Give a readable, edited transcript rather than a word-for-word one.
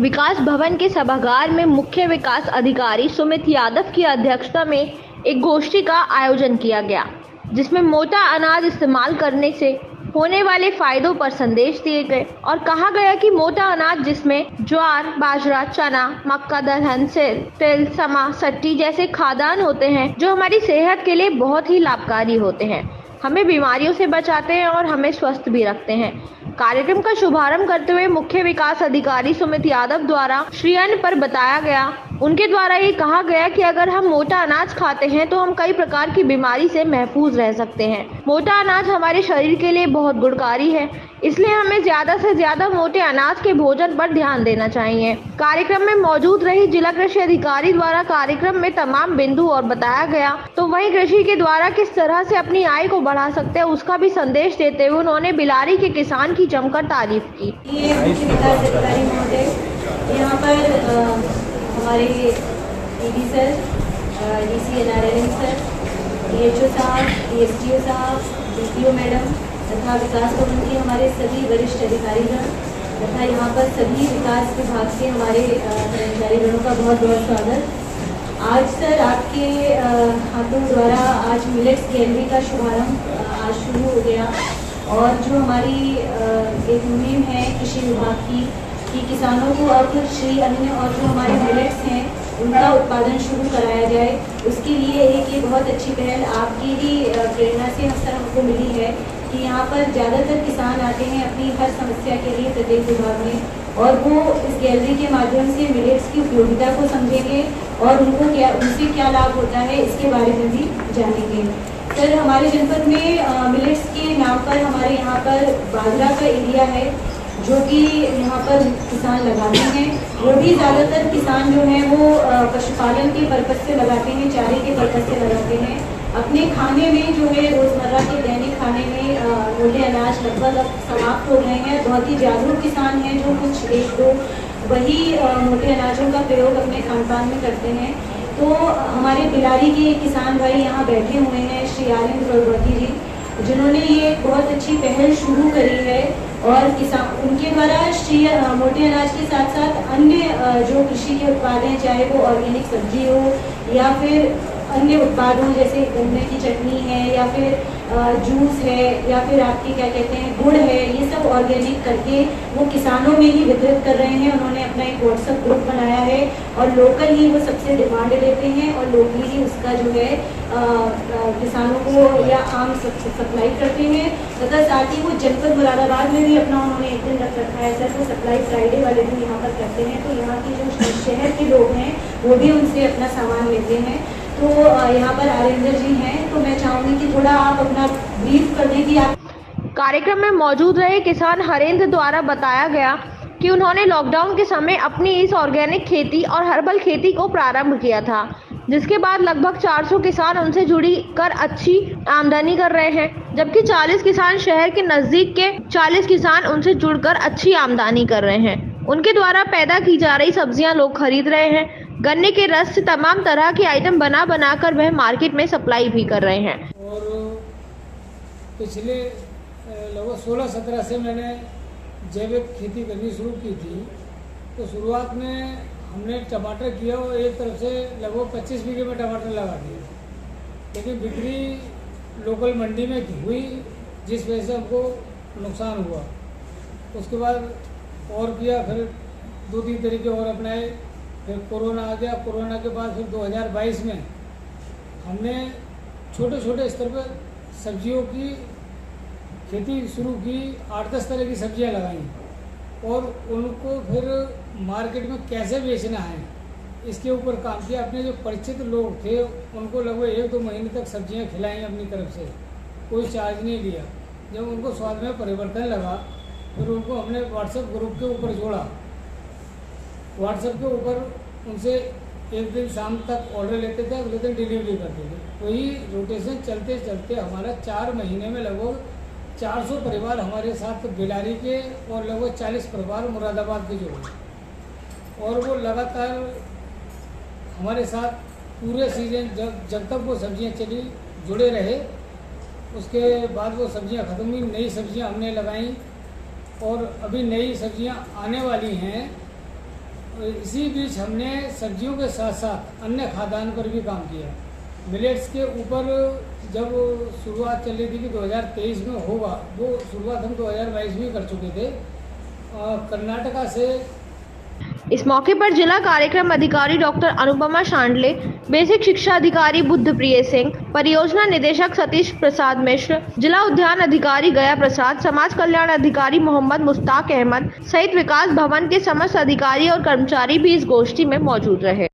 विकास भवन के सभागार में मुख्य विकास अधिकारी सुमित यादव की अध्यक्षता में एक गोष्ठी का आयोजन किया गया, जिसमें मोटा अनाज इस्तेमाल करने से होने वाले फायदों पर संदेश दिए गए और कहा गया कि मोटा अनाज जिसमें ज्वार, बाजरा, चना, मक्का, दलहन, तिल, समा, सट्टी जैसे खाद्यान्न होते हैं, जो हमारी सेहत के लिए बहुत ही लाभकारी होते हैं, हमें बीमारियों से बचाते हैं और हमें स्वस्थ भी रखते हैं। कार्यक्रम का शुभारंभ करते हुए मुख्य विकास अधिकारी सुमित यादव द्वारा श्री अन्न पर बताया गया। उनके द्वारा ये कहा गया कि अगर हम मोटा अनाज खाते हैं तो हम कई प्रकार की बीमारी से महफूज रह सकते हैं। मोटा अनाज हमारे शरीर के लिए बहुत गुणकारी है, इसलिए हमें ज्यादा से ज्यादा मोटे अनाज के भोजन पर ध्यान देना चाहिए। कार्यक्रम में मौजूद रही जिला कृषि अधिकारी द्वारा कार्यक्रम में तमाम बिंदु और बताया गया, तो वहीं कृषि के द्वारा किस तरह से अपनी आय को बढ़ा सकते हैं उसका भी संदेश देते हुए उन्होंने बिलारी के किसान की जमकर तारीफ की। ये मुख्य विकास अधिकारी महोदय, यहाँ पर हमारे ED sir, DC NRN sir, DHO साहब, डीएसडीओ साहब, डीपीओ मैडम तथा विकास भवन के हमारे सभी वरिष्ठ अधिकारीगण तथा यहाँ पर सभी विकास विभाग के हमारे कर्मचारीगणों का बहुत बहुत स्वागत। आज सर आपके हाथों द्वारा आज मिलेट्स गैलरी का शुभारंभ आज शुरू हो गया और जो हमारी एक मुहिम है कृषि विभाग की कि किसानों को अब श्री अन्न और जो हमारे मिलेट्स हैं उनका उत्पादन शुरू कराया जाए, उसके लिए एक ये बहुत अच्छी पहल आपकी ही प्रेरणा से हमको मिली है कि यहाँ पर ज़्यादातर किसान आते हैं अपनी हर समस्या के लिए प्रत्येक विभाग में और वो इस गैलरी के माध्यम से मिलेट्स की उपयोगिता को समझेंगे और उनसे क्या लाभ होता है इसके बारे में भी जानेंगे। सर हमारे जनपद में मिलेट्स के नाम पर हमारे यहाँ पर बाजरा का एरिया है जो कि यहाँ पर किसान लगाते हैं। वो भी ज़्यादातर किसान जो हैं वो पशुपालन के पर्पज़ से लगाते हैं, चारे के पर्पज़ से लगाते हैं। अपने खाने में जो है रोज़मर्रा के दैनिक खाने में मोटे अनाज लगभग अब समाप्त हो गए हैं। बहुत ही जागरूक किसान हैं जो कुछ एक दो वही मोटे अनाजों का प्रयोग अपने खान पान में करते हैं। तो हमारे बिलारी के किसान भाई यहाँ बैठे हुए हैं, श्री आनंद प्रभुवती जी, जिन्होंने ये बहुत अच्छी पहल शुरू करी है और किसान उनके द्वारा श्री मोटे अनाज के साथ साथ अन्य जो कृषि के उत्पाद हैं, चाहे वो ऑर्गेनिक सब्जी हो या फिर अन्य उत्पाद हों जैसे गन्ने की चटनी है या फिर जूस है या फिर आपके क्या कहते हैं गुड़ है, ये सब ऑर्गेनिक करके वो किसानों में ही वितरित कर रहे हैं। उन्होंने अपना एक व्हाट्सएप ग्रुप बनाया है और लोकल ही वो सबसे डिमांड लेते हैं और लोकली ही उसका जो है किसानों को या आम सप्लाई करते हैं तथा साथ ही वो जनपद मुरादाबाद में भी अपना उन्होंने एक दिन रख रखा है सर, वो सप्लाई फ्राइडे वाले दिन यहाँ पर करते हैं। तो यहाँ की जो शहर के लोग हैं वो भी उनसे अपना सामान लेते हैं। तो यहाँ पर आरेंद्र जी हैं, तो मैं चाहूँगी कि थोड़ा आप अपना ब्रीफ कर दें कि आप। कार्यक्रम में मौजूद रहे किसान हरेंद्र द्वारा बताया गया कि उन्होंने लॉकडाउन के समय अपनी इस ऑर्गेनिक खेती और हर्बल खेती को प्रारंभ किया था, जिसके बाद लगभग 400 किसान उनसे जुड़ी कर अच्छी आमदनी कर रहे हैं, जबकि 40 किसान शहर के नजदीक के 40 किसान उनसे जुड़कर अच्छी आमदनी कर रहे हैं। उनके द्वारा पैदा की जा रही सब्जियां लोग खरीद रहे हैं। गन्ने के रस से तमाम तरह के आइटम बना कर वह मार्केट में सप्लाई भी कर रहे हैं। और पिछले लगभग 16-17 से मैंने जैविक खेती करनी शुरू की थी। तो शुरुआत में हमने टमाटर किया और एक तरफ से लगभग 25 बीघे में टमाटर लगा दिए, लेकिन बिक्री लोकल मंडी में हुई जिस वजह से हमको नुकसान हुआ। उसके बाद और किया, फिर 2-3 तरीके और अपनाए, फिर कोरोना आ गया। कोरोना के बाद फिर 2022 में हमने छोटे छोटे स्तर पर सब्जियों की खेती शुरू की। 8-10 तरह की सब्जियां लगाई और उनको फिर मार्केट में कैसे बेचना है इसके ऊपर काम किया। अपने जो परिचित लोग थे उनको लगभग 1-2 महीने तक सब्जियां खिलाई अपनी तरफ से, कोई चार्ज नहीं लिया। जब उनको स्वाद में परिवर्तन लगा फिर उनको हमने व्हाट्सएप ग्रुप के ऊपर जोड़ा। व्हाट्सएप के ऊपर उनसे एक दिन शाम तक ऑर्डर लेते थे, अगले दिन डिलीवरी करते थे। वही रोटेशन चलते चलते हमारा 4 महीने में लगभग 400 परिवार हमारे साथ बिलारी के और लगभग 40 परिवार मुरादाबाद के जुड़े और वो लगातार हमारे साथ पूरे सीजन जब तक वो सब्जियां चली जुड़े रहे। उसके बाद वो सब्जियां ख़त्म हुई, नई सब्जियां हमने लगाई और अभी नई सब्जियां आने वाली हैं। इसी बीच हमने सब्जियों के साथ साथ अन्य खाद्यान्न पर भी काम किया। मिलेट्स के ऊपर जब शुरुआत चल रही थी कि 2023 में होगा, वो शुरुआत हम 2022 में कर चुके थे। कर्नाटका से इस मौके पर जिला कार्यक्रम अधिकारी डॉक्टर अनुपमा शांडले, बेसिक शिक्षा अधिकारी बुद्धप्रिय सिंह, परियोजना निदेशक सतीश प्रसाद मिश्र, जिला उद्यान अधिकारी गया प्रसाद, समाज कल्याण अधिकारी मोहम्मद मुश्ताक अहमद सहित विकास भवन के समस्त अधिकारी और कर्मचारी भी इस गोष्ठी में मौजूद रहे।